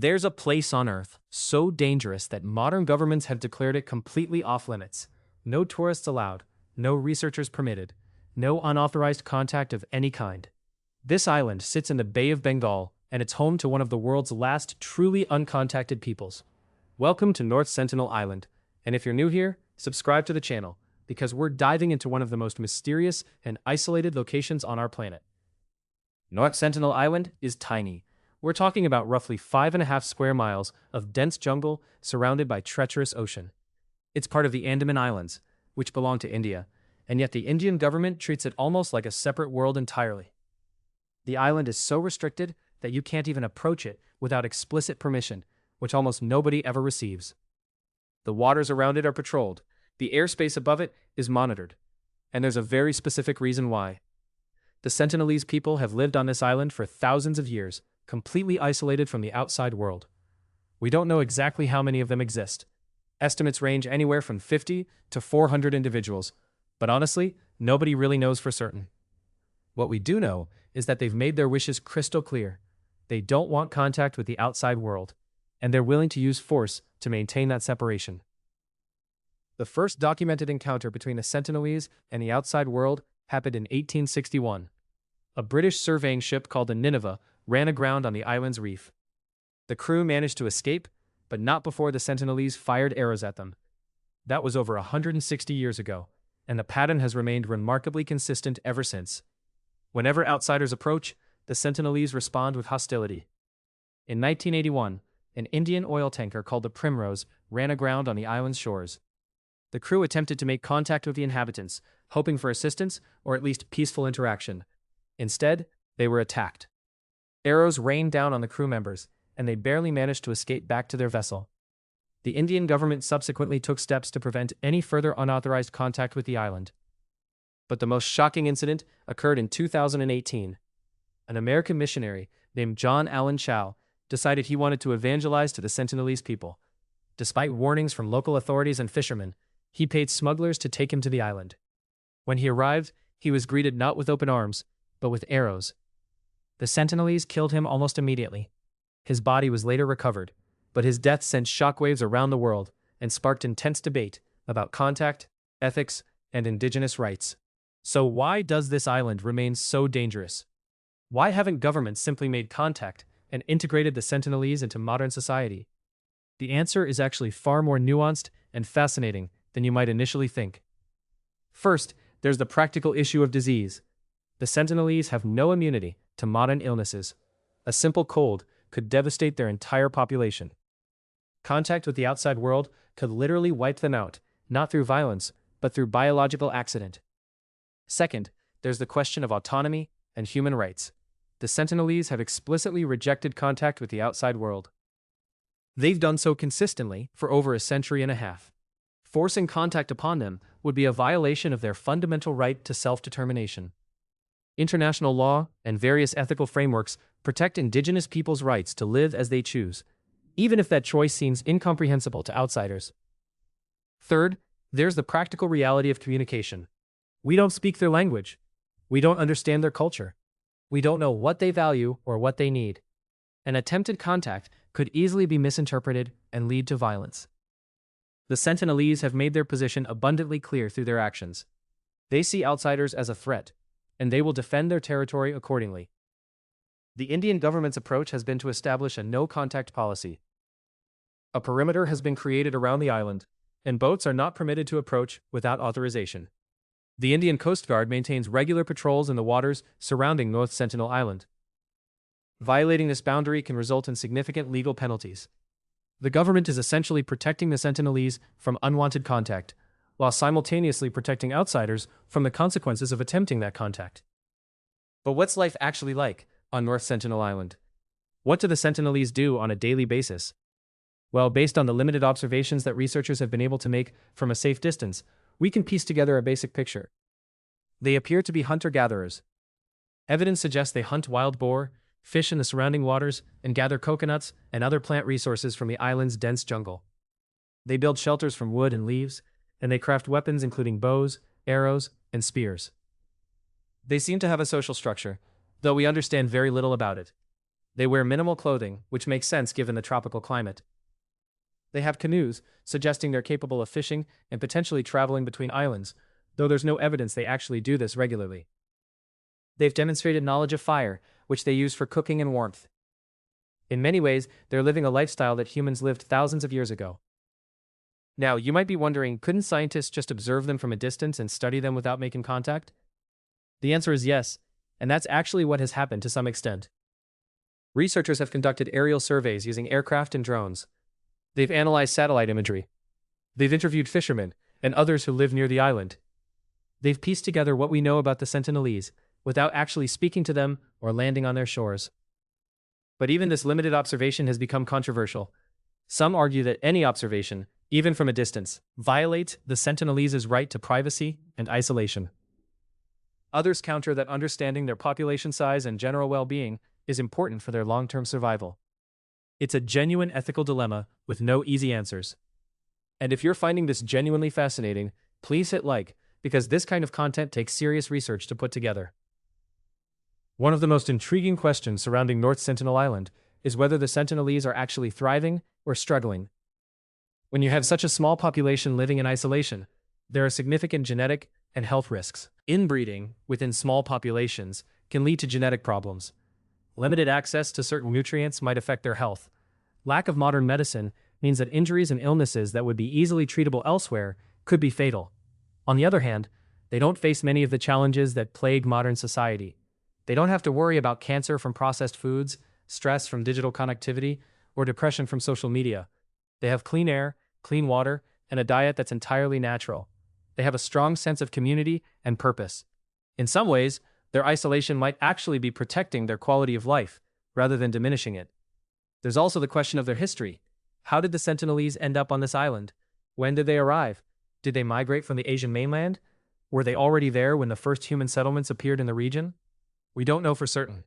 There's a place on Earth so dangerous that modern governments have declared it completely off limits. No tourists allowed, no researchers permitted, no unauthorized contact of any kind. This island sits in the Bay of Bengal, and it's home to one of the world's last truly uncontacted peoples. Welcome to North Sentinel Island, and if you're new here, subscribe to the channel, because we're diving into one of the most mysterious and isolated locations on our planet. North Sentinel Island is tiny. We're talking about roughly 5.5 square miles of dense jungle surrounded by treacherous ocean. It's part of the Andaman Islands, which belong to India, and yet the Indian government treats it almost like a separate world entirely. The island is so restricted that you can't even approach it without explicit permission, which almost nobody ever receives. The waters around it are patrolled, the airspace above it is monitored, and there's a very specific reason why. The Sentinelese people have lived on this island for thousands of years, completely isolated from the outside world. We don't know exactly how many of them exist. Estimates range anywhere from 50 to 400 individuals, but honestly, nobody really knows for certain. What we do know is that they've made their wishes crystal clear. They don't want contact with the outside world, and they're willing to use force to maintain that separation. The first documented encounter between the Sentinelese and the outside world happened in 1861. A British surveying ship called the Nineveh ran aground on the island's reef. The crew managed to escape, but not before the Sentinelese fired arrows at them. That was over 160 years ago, and the pattern has remained remarkably consistent ever since. Whenever outsiders approach, the Sentinelese respond with hostility. In 1981, an Indian oil tanker called the Primrose ran aground on the island's shores. The crew attempted to make contact with the inhabitants, hoping for assistance or at least peaceful interaction. Instead, they were attacked. Arrows rained down on the crew members, and they barely managed to escape back to their vessel. The Indian government subsequently took steps to prevent any further unauthorized contact with the island. But the most shocking incident occurred in 2018. An American missionary named John Allen Chow decided he wanted to evangelize to the Sentinelese people. Despite warnings from local authorities and fishermen, he paid smugglers to take him to the island. When he arrived, he was greeted not with open arms, but with arrows. The Sentinelese killed him almost immediately. His body was later recovered, but his death sent shockwaves around the world and sparked intense debate about contact, ethics, and indigenous rights. So why does this island remain so dangerous? Why haven't governments simply made contact and integrated the Sentinelese into modern society? The answer is actually far more nuanced and fascinating than you might initially think. First, there's the practical issue of disease. The Sentinelese have no immunity to modern illnesses. A simple cold could devastate their entire population. Contact with the outside world could literally wipe them out, not through violence, but through biological accident. Second, there's the question of autonomy and human rights. The Sentinelese have explicitly rejected contact with the outside world. They've done so consistently for over a century and a half. Forcing contact upon them would be a violation of their fundamental right to self-determination. International law and various ethical frameworks protect indigenous peoples' rights to live as they choose, even if that choice seems incomprehensible to outsiders. Third, there's the practical reality of communication. We don't speak their language. We don't understand their culture. We don't know what they value or what they need. An attempted contact could easily be misinterpreted and lead to violence. The Sentinelese have made their position abundantly clear through their actions. They see outsiders as a threat, and they will defend their territory accordingly. The Indian government's approach has been to establish a no-contact policy. A perimeter has been created around the island, and boats are not permitted to approach without authorization. The Indian Coast Guard maintains regular patrols in the waters surrounding North Sentinel Island. Violating this boundary can result in significant legal penalties. The government is essentially protecting the Sentinelese from unwanted contact, while simultaneously protecting outsiders from the consequences of attempting that contact. But what's life actually like on North Sentinel Island? What do the Sentinelese do on a daily basis? Well, based on the limited observations that researchers have been able to make from a safe distance, we can piece together a basic picture. They appear to be hunter-gatherers. Evidence suggests they hunt wild boar, fish in the surrounding waters, and gather coconuts and other plant resources from the island's dense jungle. They build shelters from wood and leaves, and they craft weapons including bows, arrows, and spears. They seem to have a social structure, though we understand very little about it. They wear minimal clothing, which makes sense given the tropical climate. They have canoes, suggesting they're capable of fishing and potentially traveling between islands, though there's no evidence they actually do this regularly. They've demonstrated knowledge of fire, which they use for cooking and warmth. In many ways, they're living a lifestyle that humans lived thousands of years ago. Now, you might be wondering, couldn't scientists just observe them from a distance and study them without making contact? The answer is yes, and that's actually what has happened to some extent. Researchers have conducted aerial surveys using aircraft and drones. They've analyzed satellite imagery. They've interviewed fishermen and others who live near the island. They've pieced together what we know about the Sentinelese without actually speaking to them or landing on their shores. But even this limited observation has become controversial. Some argue that any observation, even from a distance, violates the Sentinelese's right to privacy and isolation. Others counter that understanding their population size and general well-being is important for their long-term survival. It's a genuine ethical dilemma with no easy answers. And if you're finding this genuinely fascinating, please hit like, because this kind of content takes serious research to put together. One of the most intriguing questions surrounding North Sentinel Island is whether the Sentinelese are actually thriving or struggling. When you have such a small population living in isolation, there are significant genetic and health risks. Inbreeding within small populations can lead to genetic problems. Limited access to certain nutrients might affect their health. Lack of modern medicine means that injuries and illnesses that would be easily treatable elsewhere could be fatal. On the other hand, they don't face many of the challenges that plague modern society. They don't have to worry about cancer from processed foods, stress from digital connectivity, or depression from social media. They have clean air, clean water, and a diet that's entirely natural. They have a strong sense of community and purpose. In some ways, their isolation might actually be protecting their quality of life, rather than diminishing it. There's also the question of their history. How did the Sentinelese end up on this island? When did they arrive? Did they migrate from the Asian mainland? Were they already there when the first human settlements appeared in the region? We don't know for certain.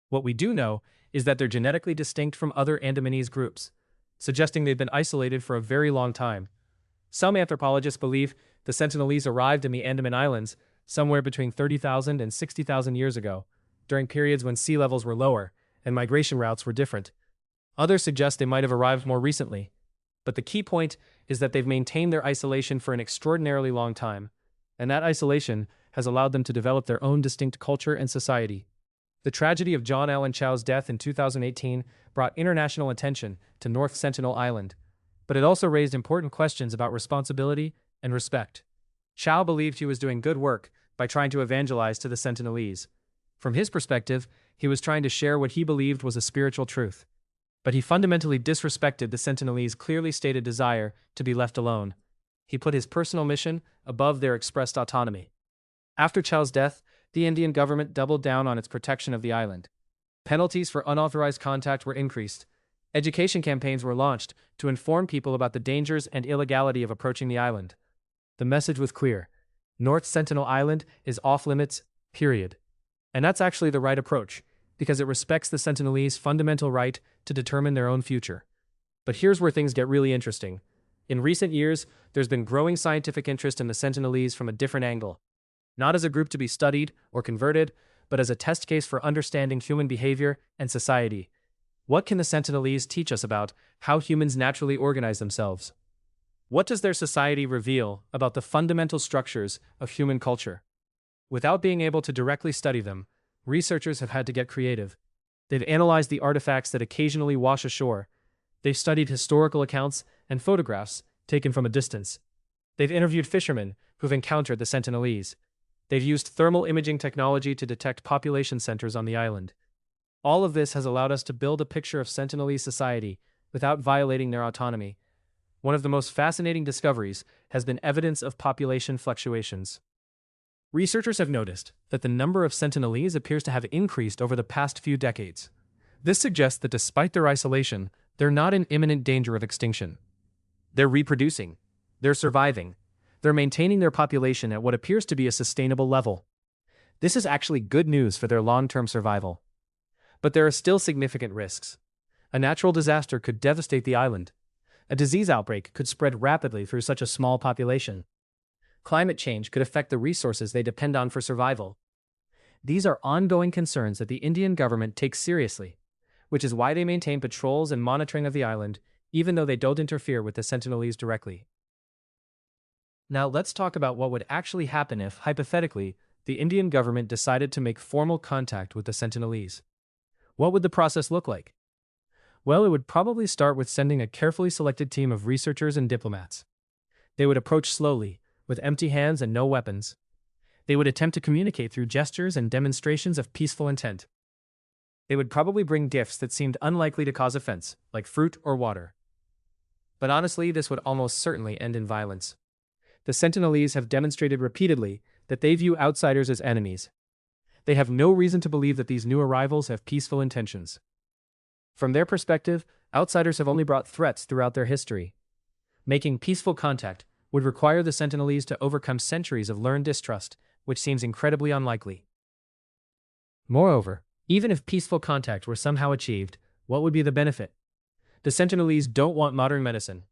What we do know is that they're genetically distinct from other Andamanese groups, suggesting they've been isolated for a very long time. Some anthropologists believe the Sentinelese arrived in the Andaman Islands somewhere between 30,000 and 60,000 years ago, during periods when sea levels were lower and migration routes were different. Others suggest they might have arrived more recently. But the key point is that they've maintained their isolation for an extraordinarily long time, and that isolation has allowed them to develop their own distinct culture and society. The tragedy of John Allen Chow's death in 2018 brought international attention to North Sentinel Island, but it also raised important questions about responsibility and respect. Chow believed he was doing good work by trying to evangelize to the Sentinelese. From his perspective, he was trying to share what he believed was a spiritual truth. But he fundamentally disrespected the Sentinelese' clearly stated desire to be left alone. He put his personal mission above their expressed autonomy. After Chow's death, the Indian government doubled down on its protection of the island. Penalties for unauthorized contact were increased. Education campaigns were launched to inform people about the dangers and illegality of approaching the island. The message was clear. North Sentinel Island is off-limits, period. And that's actually the right approach, because it respects the Sentinelese' fundamental right to determine their own future. But here's where things get really interesting. In recent years, there's been growing scientific interest in the Sentinelese from a different angle. Not as a group to be studied or converted, but as a test case for understanding human behavior and society. What can the Sentinelese teach us about how humans naturally organize themselves? What does their society reveal about the fundamental structures of human culture? Without being able to directly study them, researchers have had to get creative. They've analyzed the artifacts that occasionally wash ashore. They've studied historical accounts and photographs taken from a distance. They've interviewed fishermen who've encountered the Sentinelese. They've used thermal imaging technology to detect population centers on the island. All of this has allowed us to build a picture of Sentinelese society without violating their autonomy. One of the most fascinating discoveries has been evidence of population fluctuations. Researchers have noticed that the number of Sentinelese appears to have increased over the past few decades. This suggests that despite their isolation, they're not in imminent danger of extinction. They're reproducing. They're surviving. They're maintaining their population at what appears to be a sustainable level. This is actually good news for their long-term survival. But there are still significant risks. A natural disaster could devastate the island. A disease outbreak could spread rapidly through such a small population. Climate change could affect the resources they depend on for survival. These are ongoing concerns that the Indian government takes seriously. which is why they maintain patrols and monitoring of the island, even though they don't interfere with the Sentinelese directly. Now let's talk about what would actually happen if, hypothetically, the Indian government decided to make formal contact with the Sentinelese. What would the process look like? Well, it would probably start with sending a carefully selected team of researchers and diplomats. They would approach slowly, with empty hands and no weapons. They would attempt to communicate through gestures and demonstrations of peaceful intent. They would probably bring gifts that seemed unlikely to cause offense, like fruit or water. But honestly, this would almost certainly end in violence. The Sentinelese have demonstrated repeatedly that they view outsiders as enemies. They have no reason to believe that these new arrivals have peaceful intentions. From their perspective, outsiders have only brought threats throughout their history. Making peaceful contact would require the Sentinelese to overcome centuries of learned distrust, which seems incredibly unlikely. Moreover, even if peaceful contact were somehow achieved, what would be the benefit? The Sentinelese don't want modern medicine.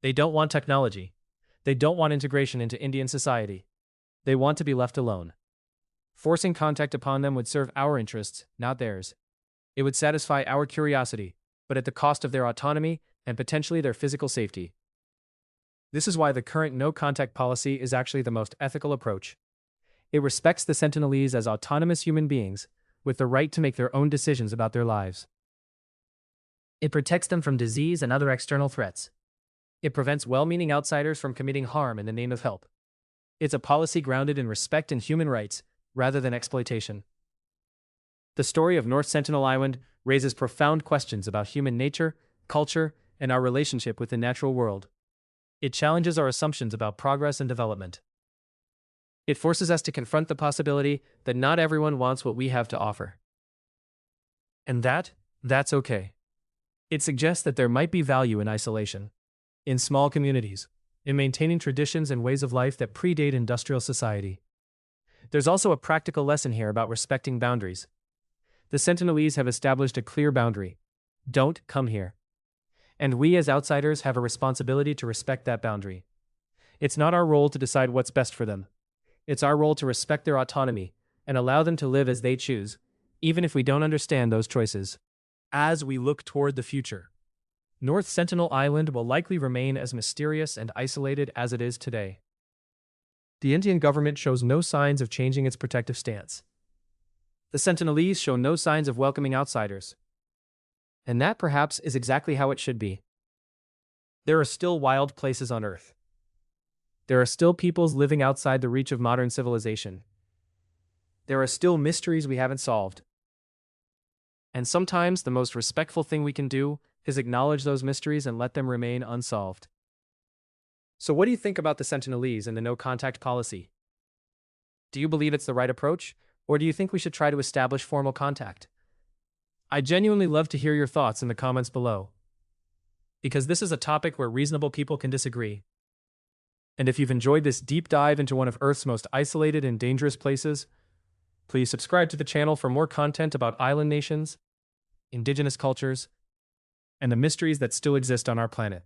They don't want technology. They don't want integration into Indian society. They want to be left alone. Forcing contact upon them would serve our interests, not theirs. It would satisfy our curiosity, but at the cost of their autonomy and potentially their physical safety. This is why the current no-contact policy is actually the most ethical approach. It respects the Sentinelese as autonomous human beings, with the right to make their own decisions about their lives. It protects them from disease and other external threats. It prevents well-meaning outsiders from committing harm in the name of help. It's a policy grounded in respect and human rights, rather than exploitation. The story of North Sentinel Island raises profound questions about human nature, culture, and our relationship with the natural world. It challenges our assumptions about progress and development. It forces us to confront the possibility that not everyone wants what we have to offer. And that's okay. It suggests that there might be value in isolation, in small communities, in maintaining traditions and ways of life that predate industrial society. There's also a practical lesson here about respecting boundaries. The Sentinelese have established a clear boundary. Don't come here. And we as outsiders have a responsibility to respect that boundary. It's not our role to decide what's best for them. It's our role to respect their autonomy and allow them to live as they choose, even if we don't understand those choices. As we look toward the future, North Sentinel Island will likely remain as mysterious and isolated as it is today. The Indian government shows no signs of changing its protective stance. The Sentinelese show no signs of welcoming outsiders. And that perhaps is exactly how it should be. There are still wild places on Earth. There are still peoples living outside the reach of modern civilization. There are still mysteries we haven't solved. And sometimes the most respectful thing we can do is acknowledge those mysteries and let them remain unsolved. So what do you think about the Sentinelese and the no-contact policy? Do you believe it's the right approach, or do you think we should try to establish formal contact? I genuinely love to hear your thoughts in the comments below, because this is a topic where reasonable people can disagree. And if you've enjoyed this deep dive into one of Earth's most isolated and dangerous places, please subscribe to the channel for more content about island nations, indigenous cultures, and the mysteries that still exist on our planet.